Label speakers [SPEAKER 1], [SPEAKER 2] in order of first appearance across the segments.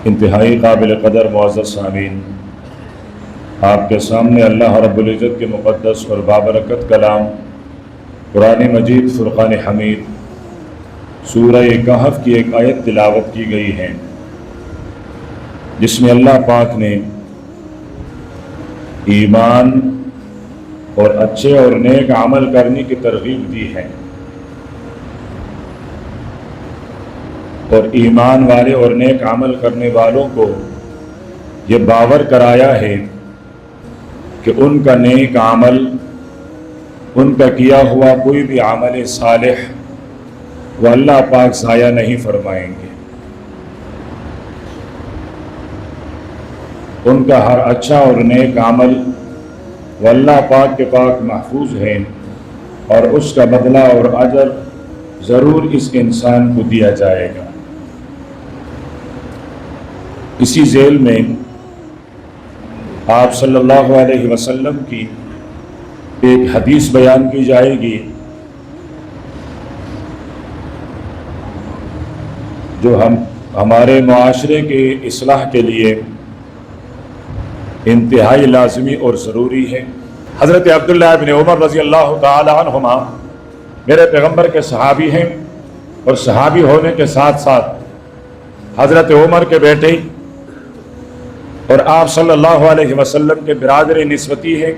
[SPEAKER 1] انتہائی قابل قدر معزز سامعین، آپ کے سامنے اللہ رب العزت کے مقدس اور بابرکت کلام قرآن مجید فرقان حمید سورہ کہف کی ایک آیت تلاوت کی گئی ہے، جس میں اللہ پاک نے ایمان اور اچھے اور نیک عمل کرنے کی ترغیب دی ہے، اور ایمان والے اور نیک عمل کرنے والوں کو یہ باور کرایا ہے کہ ان کا نیک عمل، ان کا کیا ہوا کوئی بھی عمل صالح وہ اللہ پاک ضائع نہیں فرمائیں گے۔ ان کا ہر اچھا اور نیک عمل وہ اللہ پاک کے پاک محفوظ ہے، اور اس کا بدلہ اور اجر ضرور اس انسان کو دیا جائے گا۔ اسی ذیل میں آپ صلی اللہ علیہ وسلم کی ایک حدیث بیان کی جائے گی، جو ہمارے معاشرے کے اصلاح کے لیے انتہائی لازمی اور ضروری ہے۔ حضرت عبداللہ بن عمر رضی اللہ تعالی عنہما میرے پیغمبر کے صحابی ہیں، اور صحابی ہونے کے ساتھ ساتھ حضرت عمر کے بیٹے اور آپ صلی اللہ علیہ وسلم کے برادر نسبتی ہیں۔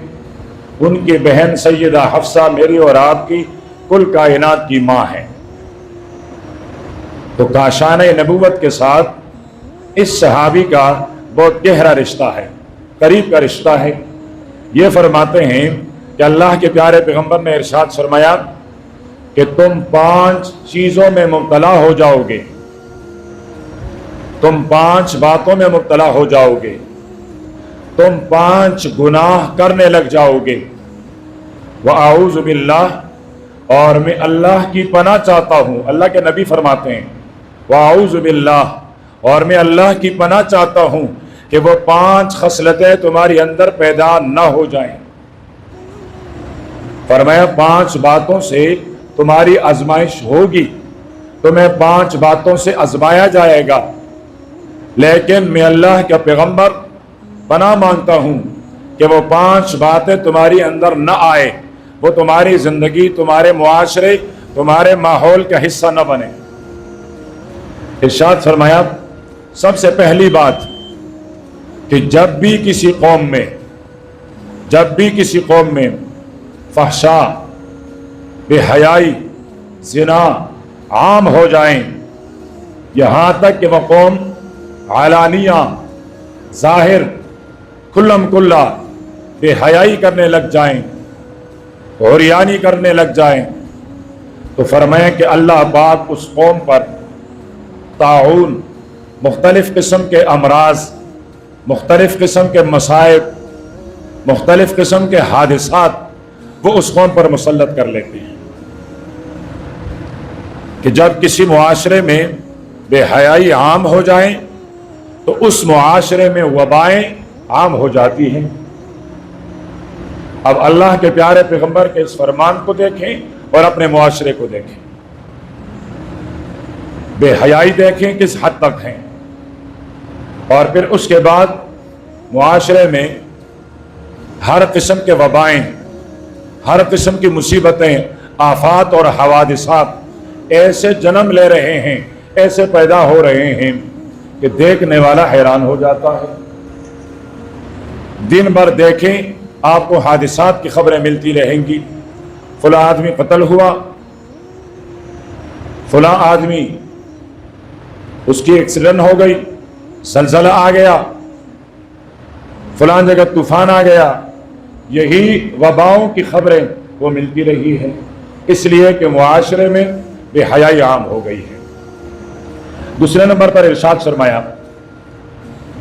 [SPEAKER 1] ان کی بہن سیدہ حفصہ میری اور آپ کی کل کائنات کی ماں ہے، تو کاشانہ نبوت کے ساتھ اس صحابی کا بہت گہرا رشتہ ہے، قریب کا رشتہ ہے۔ یہ فرماتے ہیں کہ اللہ کے پیارے پیغمبر نے ارشاد فرمایا کہ تم 5 چیزوں میں مبتلا ہو جاؤ گے، تم 5 باتوں میں مبتلا ہو جاؤ گے، تم 5 گناہ کرنے لگ جاؤ گے۔ وَأَعُوذُ بِاللَّهِ، اور میں اللہ کی پناہ چاہتا ہوں۔ اللہ کے نبی فرماتے ہیں وَأَعُوذُ بِاللَّهِ، اور میں اللہ کی پناہ چاہتا ہوں کہ وہ 5 خصلتیں تمہاری اندر پیدا نہ ہو جائیں۔ فرمایا 5 باتوں سے تمہاری آزمائش ہوگی، تمہیں 5 باتوں سے آزمایا جائے گا، لیکن میں اللہ کا پیغمبر پناہ مانگتا ہوں کہ وہ 5 باتیں تمہاری اندر نہ آئے، وہ تمہاری زندگی، تمہارے معاشرے، تمہارے ماحول کا حصہ نہ بنے۔ ارشاد فرمایا سب سے پہلی بات کہ جب بھی کسی قوم میں فحشاء، بے حیائی، زنا عام ہو جائیں، یہاں تک کہ وہ قوم علانیہ، ظاہر، کھلم کھلا بے حیائی کرنے لگ جائیں، عریانی کرنے لگ جائیں، تو فرمائیں کہ اللہ پاک اس قوم پر طاعون، مختلف قسم کے امراض، مختلف قسم کے مصائب، مختلف قسم کے حادثات وہ اس قوم پر مسلط کر لیتے ہیں۔ کہ جب کسی معاشرے میں بے حیائی عام ہو جائیں تو اس معاشرے میں وبائیں عام ہو جاتی ہیں۔ اب اللہ کے پیارے پیغمبر کے اس فرمان کو دیکھیں اور اپنے معاشرے کو دیکھیں، بے حیائی دیکھیں کس حد تک ہیں، اور پھر اس کے بعد معاشرے میں ہر قسم کے وبائیں، ہر قسم کی مصیبتیں، آفات اور حوادثات ایسے جنم لے رہے ہیں، ایسے پیدا ہو رہے ہیں کہ دیکھنے والا حیران ہو جاتا ہے۔ دن بھر دیکھیں آپ کو حادثات کی خبریں ملتی رہیں گی، فلاں آدمی قتل ہوا، فلاں آدمی اس کی ایکسیڈنٹ ہو گئی، زلزلہ آ گیا، فلاں جگہ طوفان آ گیا۔ یہی وباؤں کی خبریں وہ ملتی رہی ہیں، اس لیے کہ معاشرے میں بے حیائی عام ہو گئی ہے۔ دوسرے نمبر پر ارشاد فرمایا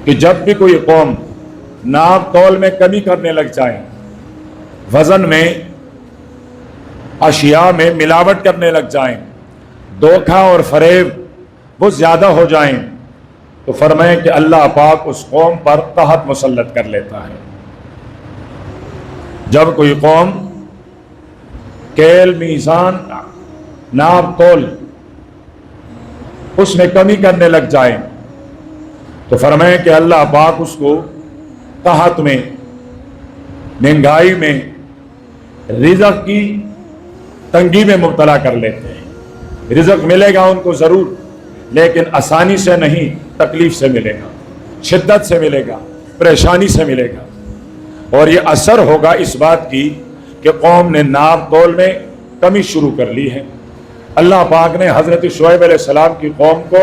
[SPEAKER 1] کہ جب بھی کوئی قوم ناپ تول میں کمی کرنے لگ جائیں، وزن میں، اشیاء میں ملاوٹ کرنے لگ جائیں، دھوکہ اور فریب وہ زیادہ ہو جائیں، تو فرمائیں کہ اللہ پاک اس قوم پر قحط مسلط کر لیتا ہے۔ جب کوئی قوم کیل، میزان، ناپ تول اس میں کمی کرنے لگ جائیں، تو فرمائیں کہ اللہ پاک اس کو قحط میں، مہنگائی میں، رزق کی تنگی میں مبتلا کر لیتے ہیں۔ رزق ملے گا ان کو ضرور، لیکن آسانی سے نہیں، تکلیف سے ملے گا، شدت سے ملے گا، پریشانی سے ملے گا۔ اور یہ اثر ہوگا اس بات کی کہ قوم نے ناپ تول میں کمی شروع کر لی ہے۔ اللہ پاک نے حضرت شعیب علیہ السلام کی قوم کو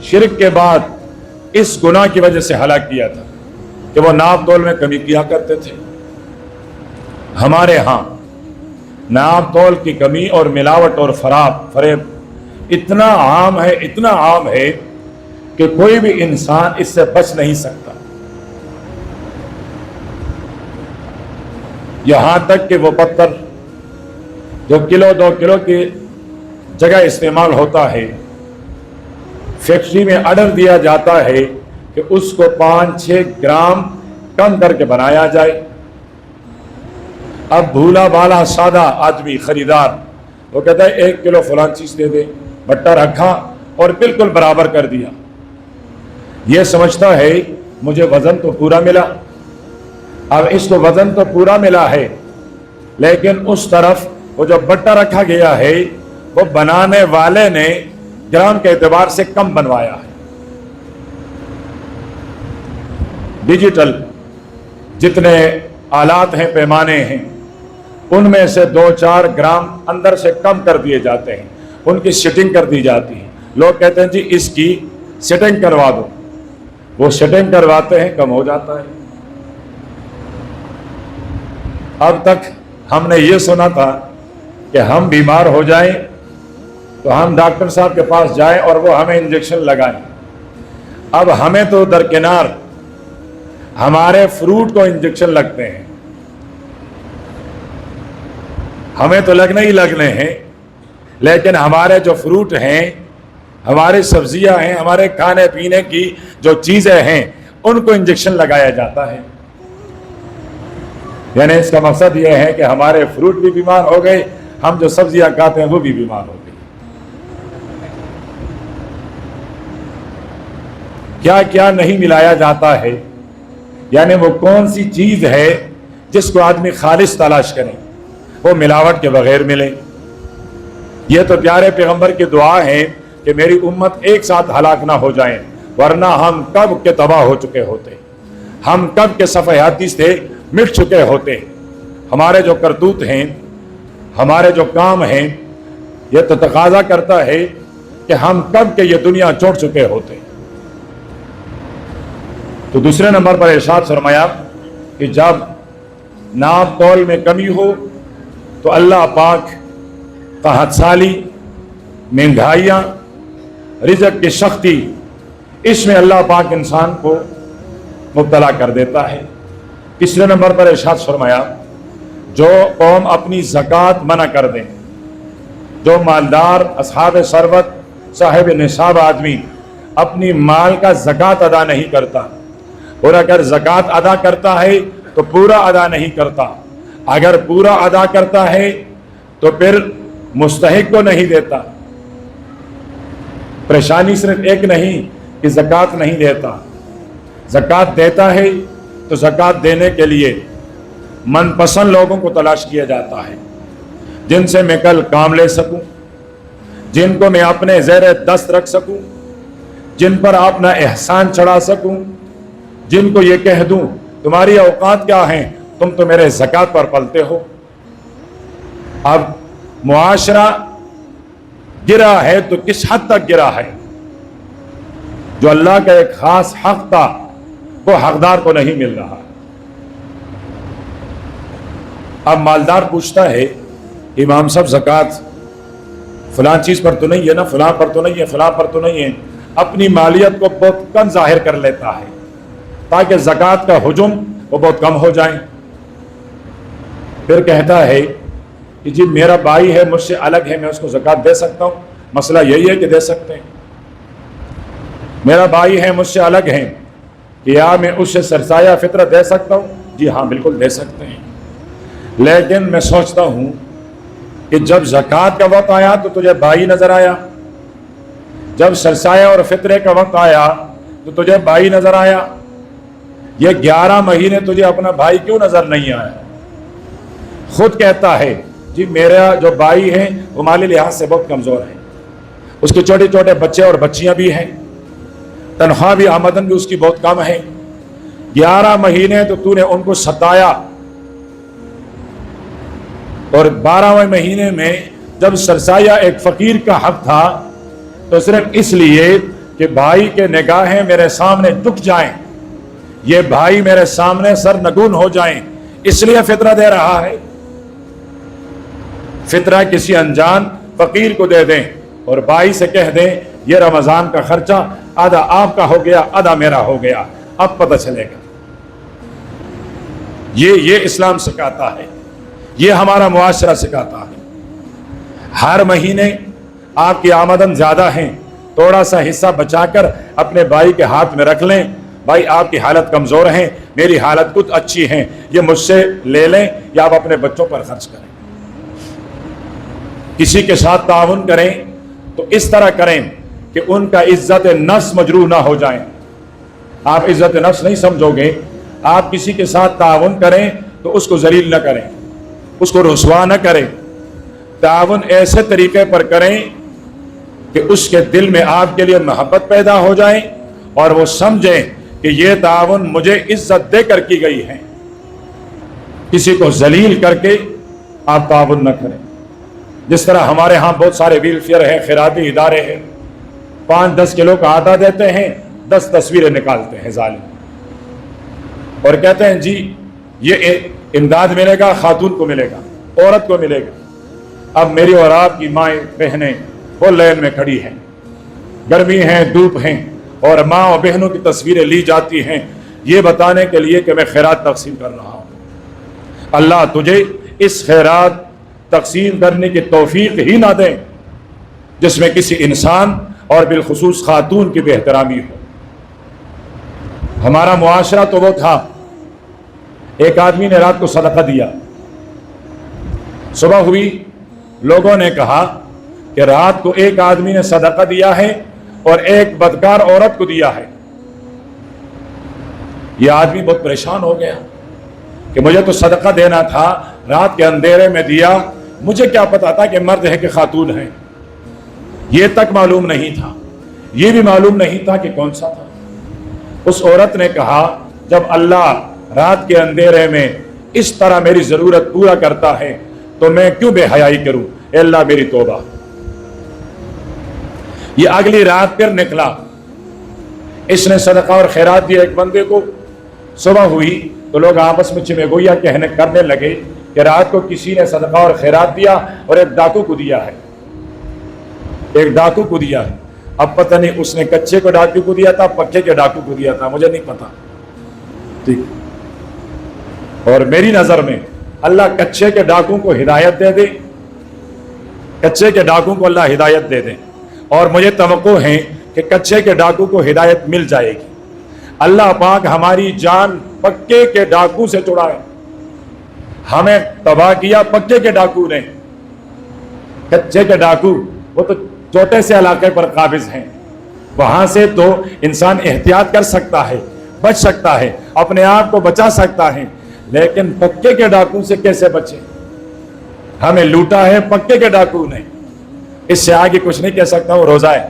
[SPEAKER 1] شرک کے بعد اس گناہ کی وجہ سے ہلاک کیا تھا کہ وہ ناپ تول میں کمی کیا کرتے تھے۔ ہمارے ہاں ناپ تول کی کمی اور ملاوٹ اور فریب اتنا عام ہے کہ کوئی بھی انسان اس سے بچ نہیں سکتا۔ یہاں تک کہ وہ پتھر جو کلو 2 کلو کی جگہ استعمال ہوتا ہے، فیکٹری میں آرڈر دیا جاتا ہے کہ اس کو 5-6 گرام کم کر کے بنایا جائے۔ اب بھولا بالا سادہ آدمی خریدار وہ کہتا ہے 1 کلو فلاں چیز دے دے، بٹا رکھا اور بالکل برابر کر دیا۔ یہ سمجھتا ہے مجھے وزن تو پورا ملا۔ اب اس کو وزن تو پورا ملا ہے، لیکن اس طرف وہ جو بٹا رکھا گیا ہے وہ بنانے والے نے گرام کے اعتبار سے کم بنوایا ہے۔ ڈیجیٹل جتنے آلات ہیں، پیمانے ہیں، ان میں سے 2-4 گرام اندر سے کم کر دیے جاتے ہیں، ان کی سیٹنگ کر دی جاتی ہے۔ لوگ کہتے ہیں جی اس کی سیٹنگ کروا دو، وہ سیٹنگ کرواتے ہیں، کم ہو جاتا ہے۔ اب تک ہم نے یہ سنا تھا کہ ہم بیمار ہو جائیں تو ہم ڈاکٹر صاحب کے پاس جائیں اور وہ ہمیں انجیکشن لگائیں۔ اب ہمیں تو درکنار ہمارے فروٹ کو انجیکشن لگتے ہیں، ہمیں تو لگنے ہی لگنے ہیں، لیکن ہمارے جو فروٹ ہیں، ہماری سبزیاں ہیں، ہمارے کھانے پینے کی جو چیزیں ہیں، ان کو انجیکشن لگایا جاتا ہے۔ یعنی اس کا مقصد یہ ہے کہ ہمارے فروٹ بھی بیمار ہو گئے، ہم جو سبزیاں کھاتے ہیں وہ بھی بیمار ہو گئی۔ کیا کیا نہیں ملایا جاتا ہے، یعنی وہ کون سی چیز ہے جس کو آدمی خالص تلاش کرے، وہ ملاوٹ کے بغیر ملے۔ یہ تو پیارے پیغمبر کی دعا ہے کہ میری امت ایک ساتھ ہلاک نہ ہو جائیں، ورنہ ہم کب کے تباہ ہو چکے ہوتے، ہم کب کے صفحاتی سے مٹ چکے ہوتے۔ ہمارے جو کرتوت ہیں، ہمارے جو کام ہیں، یہ تو تقاضا کرتا ہے کہ ہم کب کے یہ دنیا چھوڑ چکے ہوتے۔ تو دوسرے نمبر پر ارشاد فرمایا کہ جب ناپ تول میں کمی ہو تو اللہ پاک قحط سالی، مہنگائیاں، رزق کی سختی، اس میں اللہ پاک انسان کو مبتلا کر دیتا ہے۔ تیسرے نمبر پر ارشاد فرمایا جو قوم اپنی زکوٰۃ منع کر دیں، جو مالدار، اصحاب ثروت، صاحب نصاب آدمی اپنی مال کا زکوٰۃ ادا نہیں کرتا، اور اگر زکوٰۃ ادا کرتا ہے تو پورا ادا نہیں کرتا، اگر پورا ادا کرتا ہے تو پھر مستحق کو نہیں دیتا۔ پریشانی صرف ایک نہیں کہ زکوٰۃ نہیں دیتا، زکوٰۃ دیتا ہے تو زکوٰۃ دینے کے لیے من پسند لوگوں کو تلاش کیا جاتا ہے، جن سے میں کل کام لے سکوں، جن کو میں اپنے زیر دست رکھ سکوں، جن پر اپنا احسان چڑھا سکوں، جن کو یہ کہہ دوں تمہاری اوقات کیا ہیں، تم تو میرے زکوٰۃ پر پلتے ہو۔ اب معاشرہ گرا ہے تو کس حد تک گرا ہے؟ جو اللہ کا ایک خاص حق تھا وہ حقدار کو نہیں مل رہا۔ اب مالدار پوچھتا ہے امام صاحب زکوٰۃ فلاں چیز پر تو نہیں ہے نا، فلاں پر تو نہیں ہے، فلاں پر تو نہیں ہے، اپنی مالیت کو بہت کم ظاہر کر لیتا ہے تاکہ زکوٰۃ کا حجم وہ بہت کم ہو جائیں۔ پھر کہتا ہے کہ جی میرا بھائی ہے، مجھ سے الگ ہے، میں اس کو زکوٰۃ دے سکتا ہوں۔ مسئلہ یہی ہے کہ دے سکتے ہیں۔ میرا بھائی ہے، مجھ سے الگ ہے، کیا میں اسے سرسایہ فطرہ دے سکتا ہوں؟ جی ہاں بالکل دے سکتے ہیں، لیکن میں سوچتا ہوں کہ جب زکوٰۃ کا وقت آیا تو تجھے بھائی نظر آیا، جب سرسایہ اور فطرے کا وقت آیا تو تجھے بھائی نظر آیا؟ یہ 11 مہینے تجھے اپنا بھائی کیوں نظر نہیں آیا؟ خود کہتا ہے جی میرا جو بھائی ہے وہ مالی لحاظ سے بہت کمزور ہے، اس کے چھوٹے چھوٹے بچے اور بچیاں بھی ہیں، تنخواہ بھی آمدن بھی اس کی بہت کم ہے، 11 مہینے تو نے ان کو ستایا، اور 12ویں مہینے میں جب سرسایہ ایک فقیر کا حق تھا تو صرف اس لیے کہ بھائی کے نگاہیں میرے سامنے جھک جائیں، یہ بھائی میرے سامنے سرنگون ہو جائیں، اس لیے فطرہ دے رہا ہے۔ فطرہ کسی انجان فقیر کو دے دیں اور بھائی سے کہہ دیں یہ رمضان کا خرچہ آدھا آپ کا ہو گیا آدھا میرا ہو گیا، اب پتہ چلے گا۔ یہ اسلام سکھاتا ہے، یہ ہمارا معاشرہ سکھاتا ہے۔ ہر مہینے آپ کی آمدن زیادہ ہیں، تھوڑا سا حصہ بچا کر اپنے بھائی کے ہاتھ میں رکھ لیں، بھائی آپ کی حالت کمزور ہے، میری حالت کچھ اچھی ہے، یہ مجھ سے لے لیں یا آپ اپنے بچوں پر خرچ کریں۔ کسی کے ساتھ تعاون کریں تو اس طرح کریں کہ ان کا عزت نفس مجروح نہ ہو جائیں۔ آپ عزت نفس نہیں سمجھو گے، آپ کسی کے ساتھ تعاون کریں تو اس کو ذلیل نہ کریں، اس کو رسوا نہ کریں، تعاون ایسے طریقے پر کریں کہ اس کے دل میں آپ کے لیے محبت پیدا ہو جائے اور وہ سمجھیں کہ یہ تعاون مجھے عزت دے کر کی گئی ہے۔ کسی کو ذلیل کر کے آپ تعاون نہ کریں۔ جس طرح ہمارے ہاں بہت سارے ویلفیئر ہیں، خیراتی ادارے ہیں، 5-10 کلو کا آٹا دیتے ہیں، 10 تصویریں نکالتے ہیں ظالم، اور کہتے ہیں جی یہ امداد ملے گا، خاتون کو ملے گا، عورت کو ملے گا۔ اب میری اور آپ کی مائیں بہنیں وہ لائن میں کھڑی ہیں، گرمی ہیں، دھوپ ہیں، اور ماں اور بہنوں کی تصویریں لی جاتی ہیں یہ بتانے کے لیے کہ میں خیرات تقسیم کر رہا ہوں۔ اللہ تجھے اس خیرات تقسیم کرنے کی توفیق ہی نہ دیں جس میں کسی انسان اور بالخصوص خاتون کی بے احترامی ہو۔ ہمارا معاشرہ تو وہ تھا، ایک آدمی نے رات کو صدقہ دیا، صبح ہوئی لوگوں نے کہا کہ رات کو ایک آدمی نے صدقہ دیا ہے اور ایک بدکار عورت کو دیا ہے۔ یہ آدمی بہت پریشان ہو گیا کہ مجھے تو صدقہ دینا تھا، رات کے اندھیرے میں دیا، مجھے کیا پتا تھا کہ مرد ہے کہ خاتون ہے، یہ تک معلوم نہیں تھا، یہ بھی معلوم نہیں تھا کہ کون سا تھا۔ اس عورت نے کہا جب اللہ رات کے اندھیرے میں اس طرح میری ضرورت پورا کرتا ہے تو میں کیوں بے حیائی کروں، اے اللہ میری توبہ۔ یہ اگلی رات پھر نکلا، اس نے صدقہ اور خیرات دیا ایک بندے کو، صبح ہوئی تو لوگ آپس میں چمے گویا کرنے لگے کہ رات کو کسی نے صدقہ اور خیرات دیا اور ایک ڈاکو کو دیا ہے، ایک ڈاکو کو دیا ہے۔ اب پتہ نہیں اس نے کچے کو ڈاکو کو دیا تھا، پکے کے ڈاکو کو دیا تھا، مجھے نہیں پتا، ٹھیک۔ اور میری نظر میں اللہ کچے کے ڈاکو کو ہدایت دے دے، کچے کے ڈاکو کو اللہ ہدایت دے دے، اور مجھے توقع ہے کہ کچے کے ڈاکو کو ہدایت مل جائے گی۔ اللہ پاک ہماری جان پکے کے ڈاکو سے چھڑائے، ہمیں تباہ کیا پکے کے ڈاکو نے، کچے کے ڈاکو وہ تو چھوٹے سے علاقے پر قابض ہیں، وہاں سے تو انسان احتیاط کر سکتا ہے، بچ سکتا ہے، اپنے آپ کو بچا سکتا ہے، لیکن پکے کے ڈاکو سے کیسے بچے؟ ہمیں لوٹا ہے پکے کے ڈاکو نے، اس سے آگے کچھ نہیں کہہ سکتا ہوں، روزہ ہے۔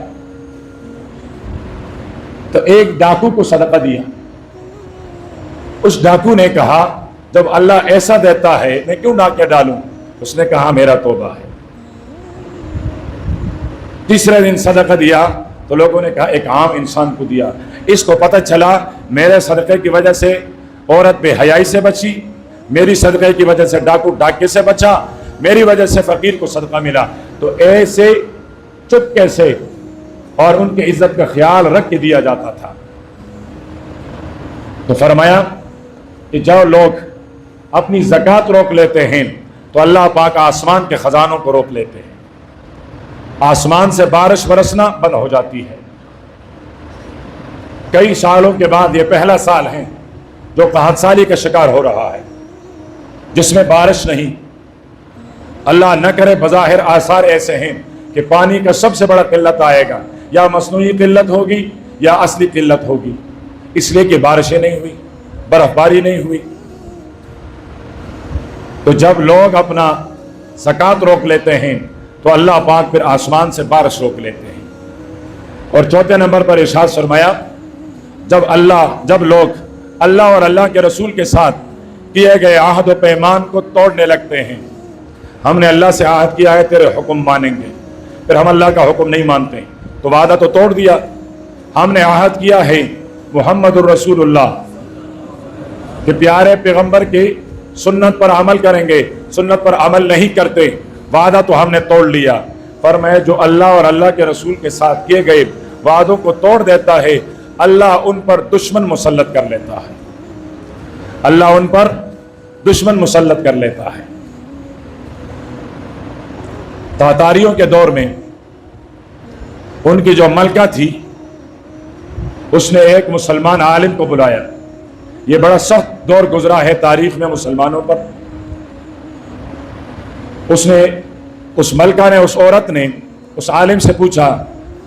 [SPEAKER 1] تو ایک ڈاکو کو صدقہ دیا، اس ڈاکو نے کہا جب اللہ ایسا دیتا ہے میں کیوں ڈاکے ڈالوں؟ اس نے کہا میرا توبہ ہے۔ تیسرے دن صدقہ دیا تو لوگوں نے کہا ایک عام انسان کو دیا، اس کو پتہ چلا میرے صدقے کی وجہ سے عورت بے حیائی سے بچی، میری صدقے کی وجہ سے ڈاکو ڈاکے سے بچا، میری وجہ سے فقیر کو صدقہ ملا، تو ایسے چپکے سے اور ان کی عزت کا خیال رکھ کے دیا جاتا تھا۔ تو فرمایا کہ جو لوگ اپنی زکوٰۃ روک لیتے ہیں تو اللہ پاک آسمان کے خزانوں کو روک لیتے ہیں، آسمان سے بارش برسنا بند ہو جاتی ہے۔ کئی سالوں کے بعد یہ پہلا سال ہے جو قحط سالی کا شکار ہو رہا ہے، جس میں بارش نہیں۔ اللہ نہ کرے بظاہر آثار ایسے ہیں کہ پانی کا سب سے بڑا قلت آئے گا، یا مصنوعی قلت ہوگی یا اصلی قلت ہوگی، اس لیے کہ بارشیں نہیں ہوئی، برف باری نہیں ہوئی۔ تو جب لوگ اپنا زکوٰۃ روک لیتے ہیں تو اللہ پاک پھر آسمان سے بارش روک لیتے ہیں۔ اور چوتھے نمبر پر ارشاد فرمایا جب لوگ اللہ اور اللہ کے رسول کے ساتھ کیے گئے عہد و پیمان کو توڑنے لگتے ہیں، ہم نے اللہ سے عہد کیا ہے تیرے حکم مانیں گے، پھر ہم اللہ کا حکم نہیں مانتے تو وعدہ تو توڑ دیا۔ ہم نے عہد کیا ہے محمد الرسول اللہ کہ پیارے پیغمبر کی سنت پر عمل کریں گے، سنت پر عمل نہیں کرتے، وعدہ تو ہم نے توڑ لیا۔ فرمایا جو اللہ اور اللہ کے رسول کے ساتھ کیے گئے وعدوں کو توڑ دیتا ہے، اللہ ان پر دشمن مسلط کر لیتا ہے، اللہ ان پر دشمن مسلط کر لیتا ہے۔ تاتاریوں کے دور میں ان کی جو ملکہ تھی، اس نے ایک مسلمان عالم کو بلایا۔ یہ بڑا سخت دور گزرا ہے تاریخ میں مسلمانوں پر۔ اس ملکہ نے، اس عورت نے اس عالم سے پوچھا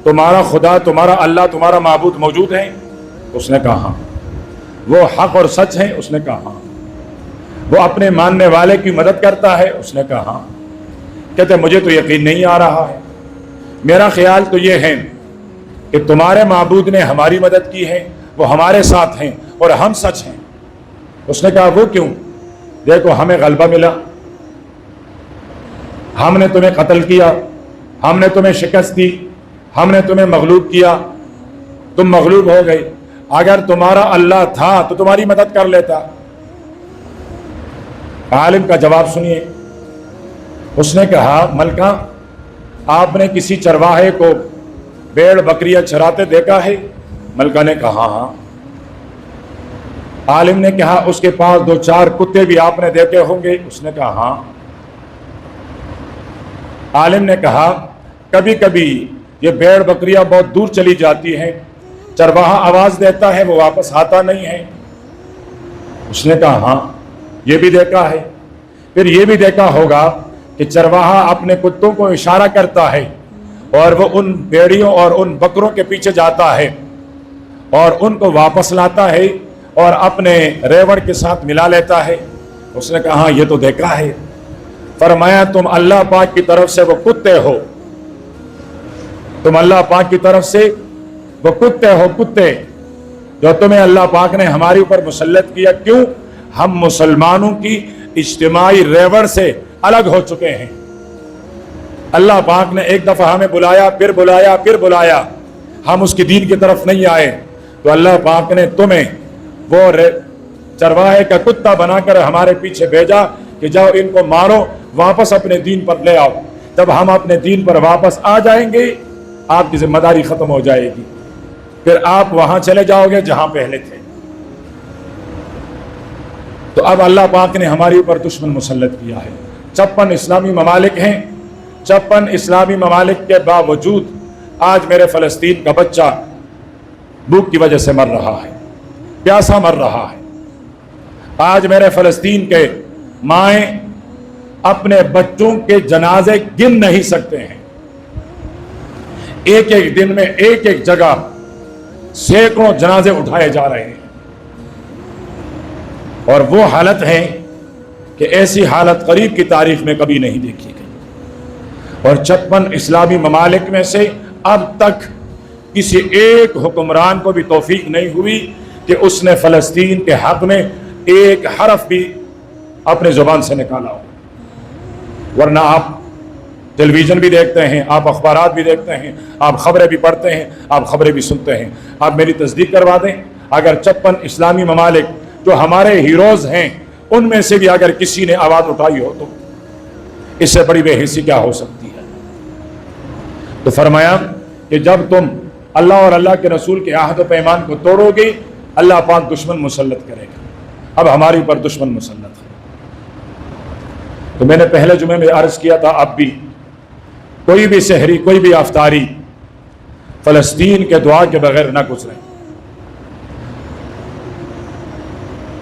[SPEAKER 1] تمہارا خدا، تمہارا اللہ، تمہارا معبود موجود ہے؟ اس نے کہا ہاں۔ وہ حق اور سچ ہے؟ اس نے کہا ہاں۔ وہ اپنے ماننے والے کی مدد کرتا ہے؟ اس نے کہا ہاں۔ کہتے مجھے تو یقین نہیں آ رہا ہے، میرا خیال تو یہ ہے کہ تمہارے معبود نے ہماری مدد کی ہے، وہ ہمارے ساتھ ہیں اور ہم سچ ہیں۔ اس نے کہا وہ کیوں؟ دیکھو ہمیں غلبہ ملا، ہم نے تمہیں قتل کیا، ہم نے تمہیں شکست دی، ہم نے تمہیں مغلوب کیا، تم مغلوب ہو گئے۔ اگر تمہارا اللہ تھا تو تمہاری مدد کر لیتا۔ عالم کا جواب سنیے۔ اس نے کہا ملکہ آپ نے کسی چرواہے کو بیڑ بکریاں چراتے دیکھا ہے؟ ملکہ نے کہا ہاں۔ عالم نے کہا اس کے پاس 2-4 کتے بھی آپ نے دیکھے ہوں گے؟ اس نے کہا ہاں۔ عالم نے کہا کبھی کبھی یہ بیڑ بکریاں بہت دور چلی جاتی ہیں، چرواہا آواز دیتا ہے وہ واپس آتا نہیں ہے؟ اس نے کہا ہاں یہ بھی دیکھا ہے۔ پھر یہ بھی دیکھا ہوگا کہ چرواہا اپنے کتوں کو اشارہ کرتا ہے اور وہ ان بیڑیوں اور ان بکروں کے پیچھے جاتا ہے اور ان کو واپس لاتا ہے اور اپنے ریوڑ کے ساتھ ملا لیتا ہے؟ اس نے کہا ہاں یہ تو دیکھا ہے۔ فرمایا تم اللہ پاک کی طرف سے وہ کتے ہو، تم اللہ پاک کی طرف سے وہ کتے ہو، کتے جو تمہیں اللہ پاک نے ہمارے اوپر مسلط کیا۔ کیوں؟ ہم مسلمانوں کی اجتماعی ریوڑ سے الگ ہو چکے ہیں۔ اللہ پاک نے ایک دفعہ ہمیں بلایا، پھر بلایا، پھر بلایا، ہم اس کی دین کی طرف نہیں آئے تو اللہ پاک نے تمہیں وہ چرواہے کا کتا بنا کر ہمارے پیچھے بھیجا کہ جاؤ ان کو مارو، واپس اپنے دین پر لے آؤ۔ جب ہم اپنے دین پر واپس آ جائیں گے آپ کی ذمہ داری ختم ہو جائے گی، پھر آپ وہاں چلے جاؤ گے جہاں پہلے تھے۔ تو اب اللہ پاک نے ہمارے اوپر دشمن مسلط کیا ہے۔ 56 اسلامی ممالک ہیں، 56 اسلامی ممالک کے باوجود آج میرے فلسطین کا بچہ بھوک کی وجہ سے مر رہا ہے، پیاسا مر رہا ہے۔ آج میرے فلسطین کے مائیں اپنے بچوں کے جنازے گن نہیں سکتے ہیں۔ ایک ایک دن میں ایک ایک جگہ سینکڑوں جنازے اٹھائے جا رہے ہیں، اور وہ حالت ہے کہ ایسی حالت قریب کی تاریخ میں کبھی نہیں دیکھی گئی۔ اور 56 اسلامی ممالک میں سے اب تک کسی ایک حکمران کو بھی توفیق نہیں ہوئی کہ اس نے فلسطین کے حق میں ایک حرف بھی اپنے زبان سے نکالا ہو۔ ورنہ آپ ٹیلی ویژن بھی دیکھتے ہیں، آپ اخبارات بھی دیکھتے ہیں، آپ خبریں بھی پڑھتے ہیں، آپ خبریں بھی سنتے ہیں۔ آپ میری تصدیق کروا دیں، اگر 56 اسلامی ممالک جو ہمارے ہیروز ہیں ان میں سے بھی اگر کسی نے آواز اٹھائی ہو تو اس سے بڑی بے حسی کیا ہو سکتی ہے؟ تو فرمایا کہ جب تم اللہ اور اللہ کے رسول کے عہد و پیمان کو توڑو گے اللہ پاک دشمن مسلط کرے گا۔ اب ہمارے اوپر دشمن مسلط ہے۔ تو میں نے پہلے جمعے میں عرض کیا تھا، اب بھی کوئی بھی سحری، کوئی بھی افطاری فلسطین کے دعا کے بغیر نہ گزرے۔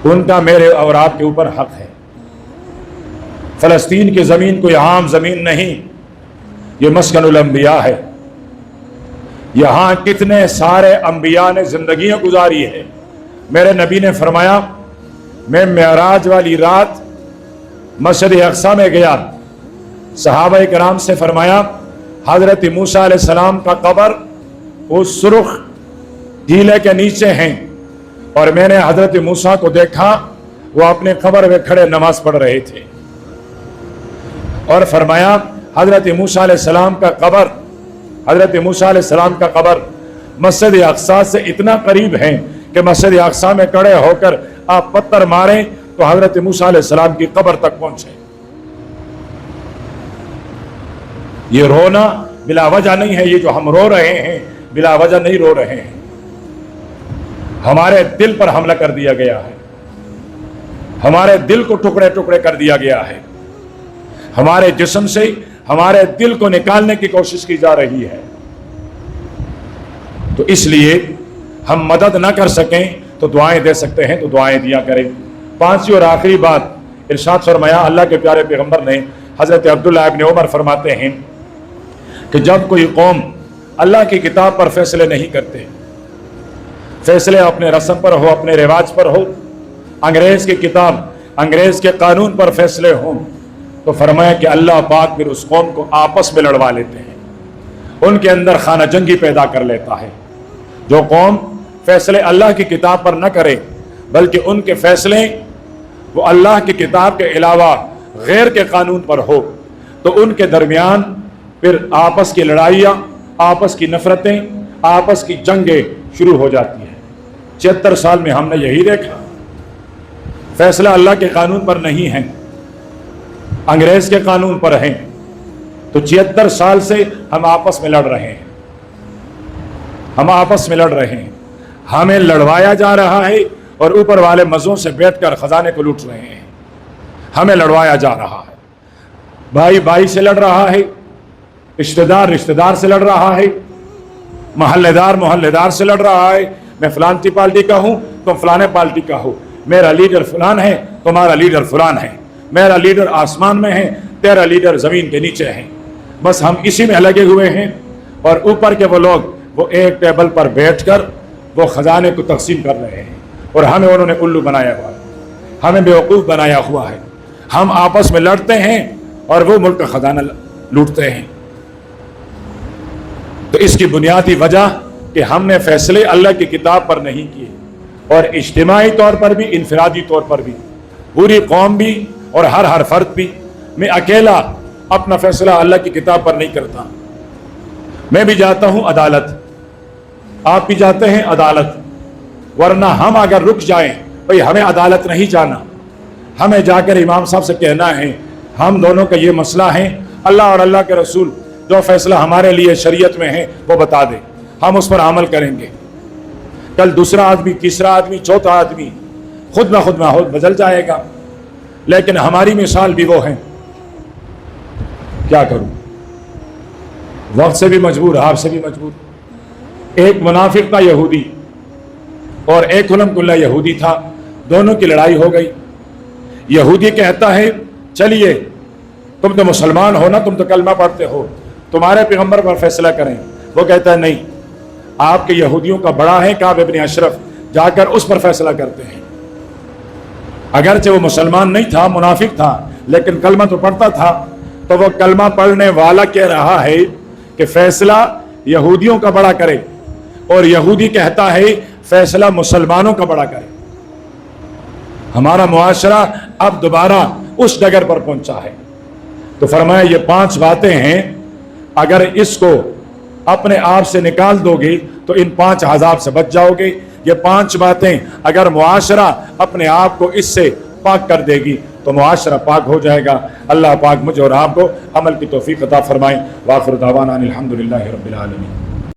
[SPEAKER 1] ان کا میرے اور آپ کے اوپر حق ہے۔ فلسطین کی زمین کوئی عام زمین نہیں، یہ مسکن الانبیاء ہے، یہاں کتنے سارے انبیاء نے زندگیاں گزاری ہے. میرے نبی نے فرمایا میں معراج والی رات مسجد اقصیٰ میں گیا. صحابہ کرام سے فرمایا حضرت موسیٰ علیہ السلام کا قبر اس سرخ ٹیلے کے نیچے ہیں، اور میں نے حضرت موسیٰ کو دیکھا وہ اپنے قبر میں کھڑے نماز پڑھ رہے تھے. اور فرمایا حضرت موسیٰ علیہ السلام کا قبر مسجد اقصیٰ سے اتنا قریب ہے کہ مسجد اقصیٰ میں کھڑے ہو کر آپ پتھر ماریں تو حضرت موسیٰ علیہ السلام کی قبر تک پہنچے. یہ رونا بلا وجہ نہیں ہے، یہ جو ہم رو رہے ہیں بلا وجہ نہیں رو رہے ہیں. ہمارے دل پر حملہ کر دیا گیا ہے، ہمارے دل کو ٹکڑے ٹکڑے کر دیا گیا ہے، ہمارے جسم سے ہمارے دل کو نکالنے کی کوشش کی جا رہی ہے. تو اس لیے ہم مدد نہ کر سکیں تو دعائیں دے سکتے ہیں تو دعائیں دیا کریں. پانچویں اور آخری بات ارشاد فرمایا اللہ کے پیارے پیغمبر نے، حضرت عبداللہ ابن عمر فرماتے ہیں کہ جب کوئی قوم اللہ کی کتاب پر فیصلے نہیں کرتے، فیصلے اپنے رسم پر ہو، اپنے رواج پر ہو، انگریز کی کتاب انگریز کے قانون پر فیصلے ہوں، تو فرمایا کہ اللہ پاک پھر اس قوم کو آپس میں لڑوا لیتے ہیں، ان کے اندر خانہ جنگی پیدا کر لیتا ہے. جو قوم فیصلے اللہ کی کتاب پر نہ کرے بلکہ ان کے فیصلے وہ اللہ کی کتاب کے علاوہ غیر کے قانون پر ہو، تو ان کے درمیان پھر آپس کی لڑائیاں، آپس کی نفرتیں، آپس کی جنگیں شروع ہو جاتی ہیں. 76 سال میں ہم نے یہی دیکھا، فیصلہ اللہ کے قانون پر نہیں ہے، انگریز کے قانون پر ہیں. تو 76 سال سے ہم آپس میں لڑ رہے ہیں، ہمیں لڑوایا جا رہا ہے اور اوپر والے مزوں سے بیٹھ کر خزانے کو لوٹ رہے ہیں. ہمیں لڑوایا جا رہا ہے، بھائی بھائی سے لڑ رہا ہے، رشتہ دار سے لڑ رہا ہے، محلے دار سے لڑ رہا ہے. میں فلان کی پارٹی کا ہوں، تم فلانے پارٹی کا ہو، میرا لیڈر فلان ہے، تمہارا لیڈر فلان ہے، میرا لیڈر آسمان میں ہے، تیرا لیڈر زمین کے نیچے ہے. بس ہم اسی میں لگے ہوئے ہیں، اور اوپر کے وہ لوگ وہ ایک ٹیبل پر بیٹھ کر وہ خزانے کو تقسیم کر رہے ہیں، اور ہمیں انہوں نے الو بنایا ہوا ہے، ہمیں بیوقوف بنایا ہوا ہے. ہم آپس میں لڑتے ہیں اور وہ ملک کا خزانہ لوٹتے ہیں. تو اس کی بنیادی وجہ کہ ہم نے فیصلے اللہ کی کتاب پر نہیں کیے، اور اجتماعی طور پر بھی انفرادی طور پر بھی، پوری قوم بھی اور ہر فرد بھی. میں اکیلا اپنا فیصلہ اللہ کی کتاب پر نہیں کرتا، میں بھی جاتا ہوں عدالت، آپ بھی جاتے ہیں عدالت. ورنہ ہم اگر رک جائیں بھئی ہمیں عدالت نہیں جانا، ہمیں جا کر امام صاحب سے کہنا ہے ہم دونوں کا یہ مسئلہ ہے، اللہ اور اللہ کے رسول جو فیصلہ ہمارے لیے شریعت میں ہے وہ بتا دے، ہم اس پر عمل کریں گے. کل دوسرا آدمی، تیسرا آدمی، چوتھا آدمی خود بخود ماحول بدل جائے گا. لیکن ہماری مثال بھی وہ ہے. کیا کروں، وقت سے بھی مجبور، آپ سے بھی مجبور. ایک منافق تھا یہودی اور ایک علم کلہ یہودی تھا، دونوں کی لڑائی ہو گئی. یہودی کہتا ہے چلیے تم تو مسلمان ہو نا، تم تو کلمہ پڑھتے ہو، تمہارے پیغمبر پر فیصلہ کریں. وہ کہتا ہے نہیں، آپ کے یہودیوں کا بڑا ہے کعب ابن اشرف، جا کر اس پر فیصلہ کرتے ہیں. اگرچہ وہ مسلمان نہیں تھا، منافق تھا، لیکن کلمہ تو پڑھتا تھا. تو وہ کلمہ پڑھنے والا کہہ رہا ہے کہ فیصلہ یہودیوں کا بڑا کرے، اور یہودی کہتا ہے فیصلہ مسلمانوں کا بڑا کرے. ہمارا معاشرہ اب دوبارہ اس ڈگر پر پہنچا ہے. تو فرمایا یہ 5 باتیں ہیں، اگر اس کو اپنے آپ سے نکال دو گے تو ان 5 عذاب سے بچ جاؤ گے. یہ 5 باتیں اگر معاشرہ اپنے آپ کو اس سے پاک کر دے گی تو معاشرہ پاک ہو جائے گا. اللہ پاک مجھے اور آپ کو عمل کی توفیق عطا فرمائے. وآخر دعوانا الحمدللہ رب العالمین.